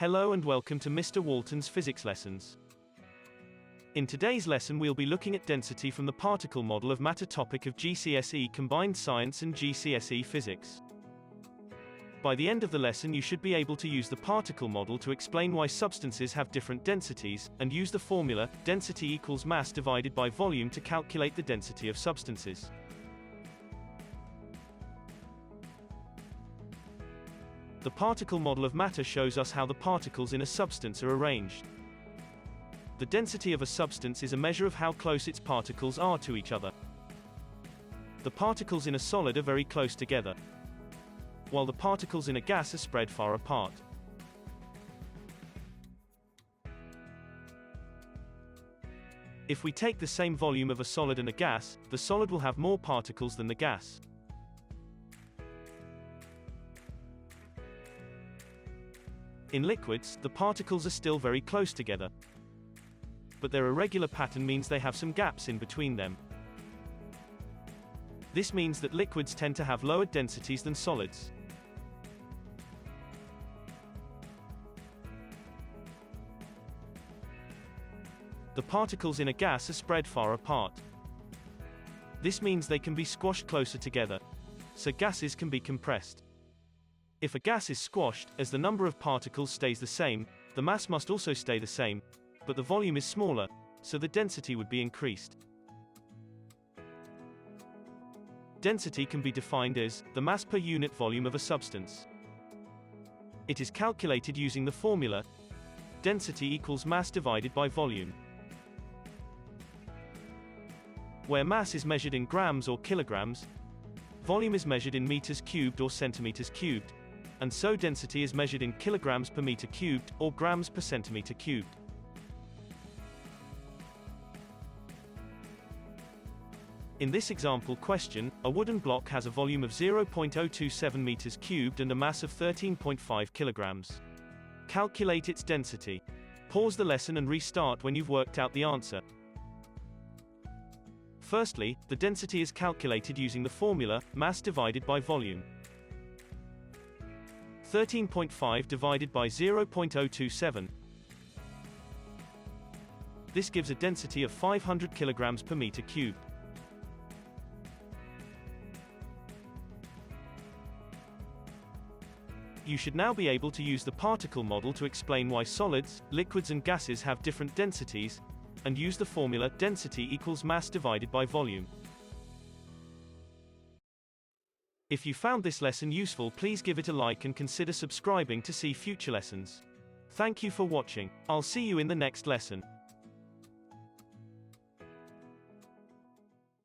Hello and welcome to Mr. Walton's physics lessons. In today's lesson we'll be looking at density from the particle model of matter topic of GCSE Combined Science and GCSE Physics. By the end of the lesson you should be able to use the particle model to explain why substances have different densities, and use the formula, density equals mass divided by volume to calculate the density of substances. The particle model of matter shows us how the particles in a substance are arranged. The density of a substance is a measure of how close its particles are to each other. The particles in a solid are very close together, while the particles in a gas are spread far apart. If we take the same volume of a solid and a gas, the solid will have more particles than the gas. In liquids, the particles are still very close together, but their irregular pattern means they have some gaps in between them. This means that liquids tend to have lower densities than solids. The particles in a gas are spread far apart. This means they can be squashed closer together, so gases can be compressed. If a gas is squashed, as the number of particles stays the same, the mass must also stay the same, but the volume is smaller, so the density would be increased. Density can be defined as the mass per unit volume of a substance. It is calculated using the formula, density equals mass divided by volume, where mass is measured in grams or kilograms, volume is measured in meters cubed or centimeters cubed, and so density is measured in kilograms per meter cubed, or grams per centimeter cubed. In this example question, a wooden block has a volume of 0.027 meters cubed and a mass of 13.5 kilograms. Calculate its density. Pause the lesson and restart when you've worked out the answer. Firstly, the density is calculated using the formula, mass divided by volume. 13.5 divided by 0.027. This gives a density of 500 kilograms per meter cubed. You should now be able to use the particle model to explain why solids, liquids and gases have different densities, and use the formula, density equals mass divided by volume. If you found this lesson useful, please give it a like and consider subscribing to see future lessons. Thank you for watching. I'll see you in the next lesson.